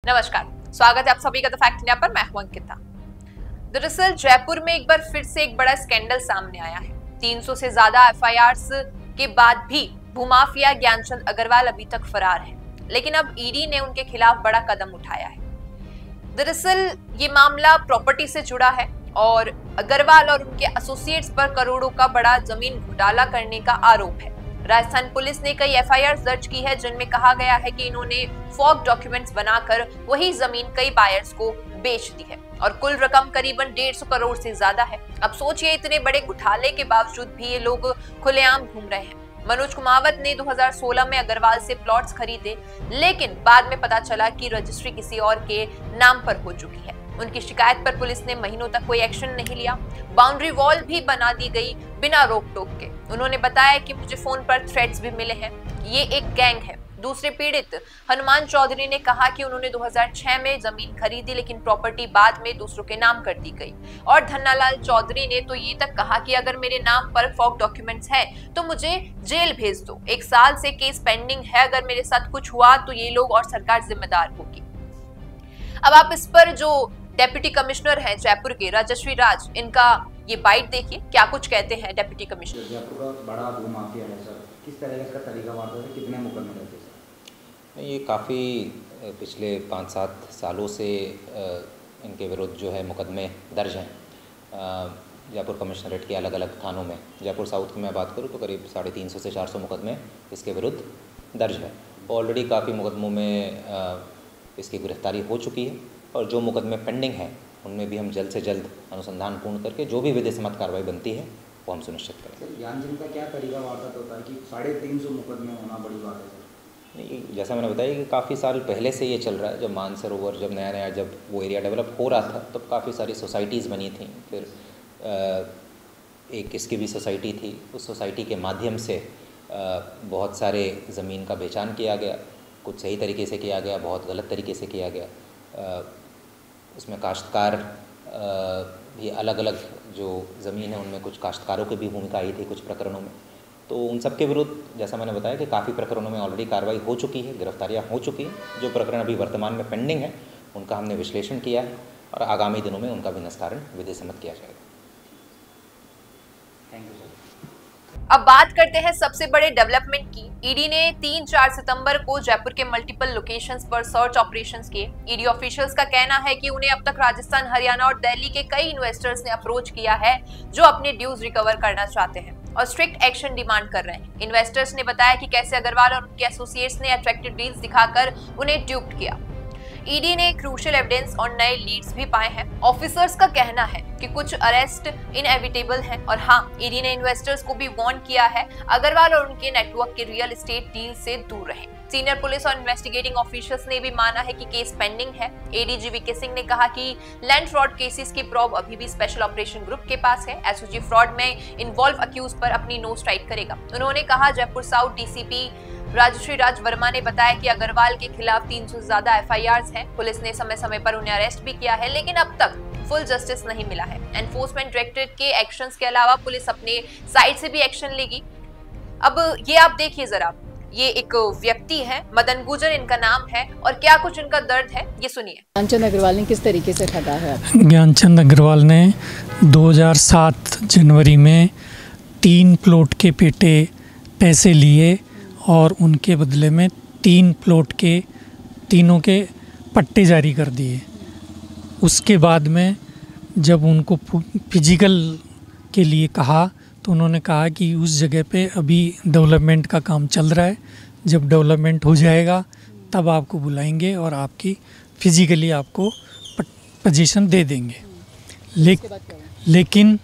नमस्कार, स्वागत है आप सभी का द फैक्ट इंडिया पर। मैं हूं अंकिता। दरअसल जयपुर में एक बार फिर से एक बड़ा स्कैंडल सामने आया है। 300 से ज्यादा एफआईआर्स के बाद भी भूमाफिया ज्ञानचंद अग्रवाल अभी तक फरार है, लेकिन अब ईडी ने उनके खिलाफ बड़ा कदम उठाया है। दरअसल ये मामला प्रॉपर्टी से जुड़ा है और अग्रवाल और उनके एसोसिएट्स पर करोड़ों का बड़ा जमीन घोटाला करने का आरोप है। राजस्थान पुलिस ने कई एफआईआर दर्ज की है जिनमें कहा गया है कि इन्होंने फॉक डॉक्यूमेंट्स बनाकर वही जमीन कई बायर्स को बेच दी है और कुल रकम करीबन 150 करोड़ से ज्यादा है। अब सोचिए, इतने बड़े घोटाले के बावजूद भी ये लोग खुलेआम घूम रहे हैं। मनोज कुमावत ने 2016 में अग्रवाल से प्लॉट्स खरीदे, लेकिन बाद में पता चला कि रजिस्ट्री किसी और के नाम पर हो चुकी है। उनकी शिकायत पर पुलिस ने महीनों तक कोई एक्शन नहीं लिया। बाउंड्री वॉल भी बना दी गई बिना रोक टोक के। उन्होंने बताया कि मुझे फोन पर थ्रेट्स भी मिले हैं, ये एक गैंग है। दूसरे पीड़ित हनुमान चौधरी ने कहा कि उन्होंने 2006 में जमीन खरीदी, लेकिन प्रॉपर्टी बाद में दूसरों के नाम कर दी गई। और धन्नालाल चौधरी ने तो ये तक कहा कि अगर मेरे नाम पर फॉक डॉक्यूमेंट्स हैं तो मुझे जेल भेज दो। 1 साल से केस पेंडिंग है, अगर मेरे साथ कुछ हुआ तो ये लोग और सरकार जिम्मेदार होगी। अब आप इस पर जो डेप्यूटी कमिश्नर हैं जयपुर के राजश्री राज, इनका ये बाइट देखिए, क्या कुछ कहते हैं डेप्यूटी कमिश्नर। जयपुर का बड़ा भूमाफिया है सर, किस तरह का तरीका वारदात है, कितने मुकदमे रहते हैं सर? ये काफ़ी पिछले 5-7 सालों से इनके विरुद्ध जो है मुकदमे दर्ज हैं जयपुर कमिश्नरेट के अलग अलग थानों में। जयपुर साउथ की मैं बात करूँ तो करीब 350 से 400 मुकदमे इसके विरुद्ध दर्ज है। ऑलरेडी काफ़ी मुकदमों में इसकी गिरफ्तारी हो चुकी है और जो मुकदमे पेंडिंग हैं उनमें भी हम जल्द से जल्द अनुसंधान पूर्ण करके जो भी विधि सम्मत कार्रवाई बनती है वो हम सुनिश्चित करेंगे। ज्ञानचंद का क्या तरीका वारदात होता है कि 350 मुकदमे होना बड़ी बात है सर? नहीं, जैसा मैंने बताया कि काफ़ी साल पहले से ये चल रहा है। जब मानसरोवर जब नया जब वो एरिया डेवलप हो रहा था तब काफ़ी सारी सोसाइटीज़ बनी थी। फिर एक इसकी भी सोसाइटी थी, उस सोसाइटी के माध्यम से बहुत सारे ज़मीन का बेचान किया गया। कुछ सही तरीके से किया गया, बहुत गलत तरीके से किया गया। उसमें काश्तकार भी अलग अलग जो ज़मीन है उनमें कुछ काश्तकारों की भी भूमिका आई थी कुछ प्रकरणों में। तो उन सब के विरुद्ध जैसा मैंने बताया कि काफ़ी प्रकरणों में ऑलरेडी कार्रवाई हो चुकी है, गिरफ्तारियां हो चुकी हैं। जो प्रकरण अभी वर्तमान में पेंडिंग है उनका हमने विश्लेषण किया है और आगामी दिनों में उनका भी निस्तारण विधि सम्मत किया जाएगा। Thank you sir. अब बात करते हैं सबसे बड़े डेवलपमेंट की। ईडी ने 3-4 सितंबर को जयपुर के मल्टीपल लोकेशंस पर सर्च ऑपरेशंस किए। ईडी ऑफिशियल्स का कहना है कि उन्हें अब तक राजस्थान, हरियाणा और दिल्ली के कई इन्वेस्टर्स ने अप्रोच किया है जो अपने ड्यूज रिकवर करना चाहते हैं और स्ट्रिक्ट एक्शन डिमांड कर रहे हैं। इन्वेस्टर्स ने बताया कि कैसे अग्रवाल और उनके एसोसिएट्स ने अट्रैक्टिव डील्स दिखाकर उन्हें ड्यूप्ड किया। ईडी ने क्रूशियल एविडेंस और नए लीड्स भी पाए हैं। ऑफिसर्स का कहना है कि कुछ अरेस्ट इनएविटेबल हैं और हाँ, ईडी ने इन्वेस्टर्स को भी वार्न किया है अग्रवाल और उनके नेटवर्क के रियल एस्टेट डील से दूर रहें। सीनियर पुलिस और इन्वेस्टिगेटिंग ऑफिसर्स ने भी माना है कि केस पेंडिंग है। एडीजी वीके सिंह ने कहा कि लैंड फ्रॉड केसेस की प्रोब अभी भी स्पेशल ऑपरेशन ग्रुप के पास है। एसओजी फ्रॉड में इन्वॉल्व अक्यूज पर अपनी नोज टाइट करेगा। उन्होंने कहा, जयपुर साउथ डीसीपी राजश्री राज वर्मा ने बताया कि अग्रवाल के खिलाफ 300 से ज्यादा एफआईआर्स हैं। पुलिस ने समय समय पर उन्हें अरेस्ट भी किया है, लेकिन अब तक फुल जस्टिस नहीं मिला है। एनफोर्समेंट डायरेक्टरेट के एक्शंस के अलावा पुलिस अपने साइड से भी एक्शन लेगी। अब ये आप देखिए जरा, ये एक व्यक्ति है, मदन गुजर इनका नाम है, और क्या कुछ इनका दर्द है ये सुनिए। ज्ञानचंद अग्रवाल ने किस तरीके से ठगा है? ज्ञानचंद अग्रवाल ने 2007 जनवरी में 3 प्लॉट के पेटे पैसे लिए और उनके बदले में 3 प्लॉट के तीनों के पट्टे जारी कर दिए। उसके बाद में जब उनको फिजिकल के लिए कहा तो उन्होंने कहा कि उस जगह पे अभी डेवलपमेंट का काम चल रहा है, जब डेवलपमेंट हो जाएगा तब आपको बुलाएंगे और आपकी फिजिकली आपको पोजीशन दे देंगे। लेकिन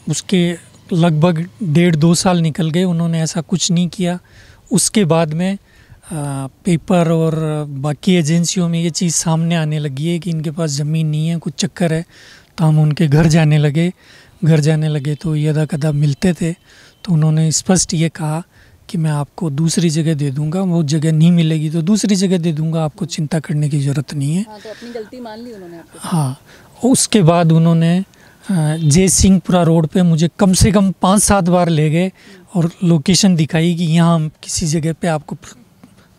उसके लगभग 1.5-2 साल निकल गए, उन्होंने ऐसा कुछ नहीं किया। उसके बाद में पेपर और बाकी एजेंसियों में ये चीज़ सामने आने लगी है कि इनके पास ज़मीन नहीं है, कुछ चक्कर है। तो हम उनके घर जाने लगे तो यदा कदा मिलते थे तो उन्होंने स्पष्ट ये कहा कि मैं आपको दूसरी जगह दे दूंगा, वो जगह नहीं मिलेगी तो दूसरी जगह दे दूंगा, आपको चिंता करने की ज़रूरत नहीं है। हाँ, तो अपनी गलती मान ली उन्होंने आपको। हाँ, उसके बाद उन्होंने जय सिंहपुरा रोड पे मुझे कम से कम 5-7 बार ले गए और लोकेशन दिखाई कि यहाँ हम किसी जगह पे आपको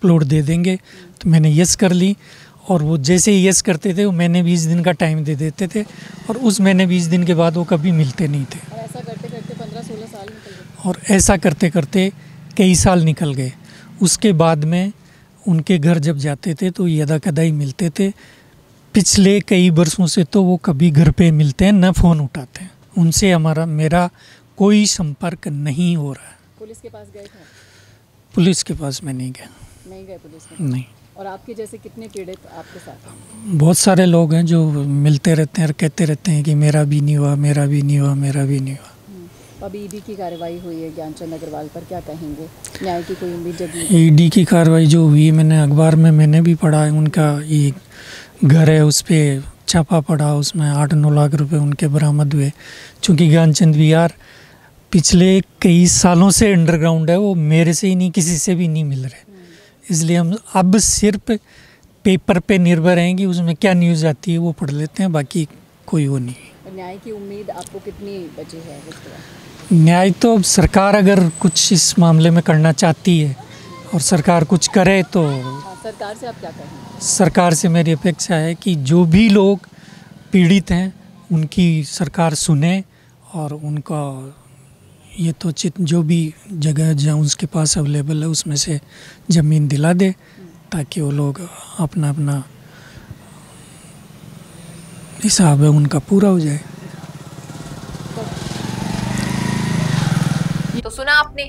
प्लॉट दे देंगे। तो मैंने यस कर ली और वो जैसे ही यस करते थे वो महीने 20 दिन का टाइम दे देते थे और उस महीने 20 दिन के बाद वो कभी मिलते नहीं थे। और ऐसा करते करते 15-16 साल निकल गए। और ऐसा करते करते कई साल निकल गए। उसके बाद में उनके घर जब जाते थे तो यदा कदा ही मिलते थे। पिछले कई वर्षों से तो वो कभी घर पे मिलते हैं न फ़ोन उठाते हैं। उनसे मेरा कोई संपर्क नहीं हो रहा है। पुलिस के पास गए थे? पुलिस के पास मैं नहीं गया। नहीं गए पुलिस के? नहीं। और आपके जैसे कितने पीड़ित आपके साथ? बहुत सारे लोग हैं जो मिलते रहते हैं और कहते रहते हैं कि मेरा भी नहीं हुआ, मेरा भी नहीं हुआ, मेरा भी नहीं हुआ। अभी ईडी की कार्रवाई हुई है ज्ञानचंद अग्रवाल पर, क्या कहेंगे? न्याय की कोई उम्मीद जगी? ईडी की कार्रवाई जो हुई मैंने अखबार में मैंने भी पढ़ा है। उनका ये घर है उस पर छापा पड़ा, उसमें 8-9 लाख रुपए उनके बरामद हुए। चूँकि ज्ञानचंद विहार पिछले कई सालों से अंडरग्राउंड है, वो मेरे से ही नहीं किसी से भी नहीं मिल रहे, इसलिए हम अब सिर्फ पेपर पे निर्भर हैं कि उसमें क्या न्यूज़ आती है वो पढ़ लेते हैं, बाकी कोई वो नहीं। न्याय की उम्मीद आपको कितनी बची है? न्याय तो सरकार अगर कुछ इस मामले में करना चाहती है और सरकार कुछ करे तो सरकार से आप क्या कहेंगे? सरकार से मेरी अपेक्षा है कि जो भी लोग पीड़ित हैं उनकी सरकार सुने और उनका यथोचित जो भी जगह जहाँ उसके पास अवेलेबल है उसमें से ज़मीन दिला दे ताकि वो लोग अपना अपना हिसाब है उनका पूरा हो जाए। तो सुना आपने,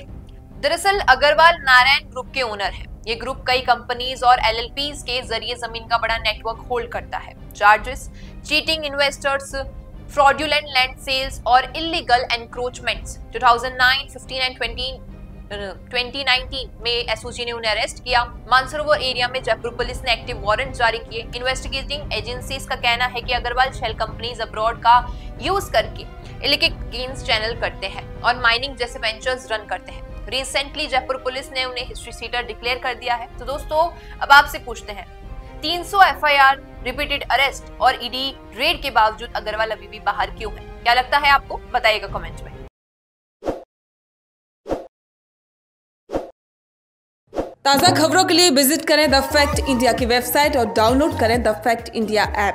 दरअसल अग्रवाल नारायण ग्रुप के ओनर हैं। ये ग्रुप कई कंपनीज और एलएलपीज के जरिए जमीन का बड़ा नेटवर्क होल्ड करता है। Charges, cheating investors, fraudulent land sales और इलीगल एनक्रोचमेंट्स। 2009, 15 एंड 2019 में एसओजी ने उन्हें अरेस्ट किया। मानसरोवर एरिया में जयपुर पुलिस ने एक्टिव वारंट जारी किए। इन्वेस्टिगेटिंग एजेंसीज का कहना है कि अग्रवाल शेल कंपनीज अब्रॉड का यूज करके इलीगल गेन्स चैनल करते हैं और माइनिंग जैसे वेंचर्स रन करते हैं। रिसेंटली जयपुर पुलिस ने उन्हें हिस्ट्री सीटर डिक्लेयर कर दिया है। तो दोस्तों अब आपसे पूछते हैं, 300 एफआईआर, रिपीटेड अरेस्ट और ईडी रेड के बावजूद अग्रवाल अभी भी बाहर क्यों है? क्या लगता है आपको? बताइएगा कमेंट में। ताज़ा खबरों के लिए विजिट करें द फैक्ट इंडिया की वेबसाइट और डाउनलोड करें द फैक्ट इंडिया ऐप।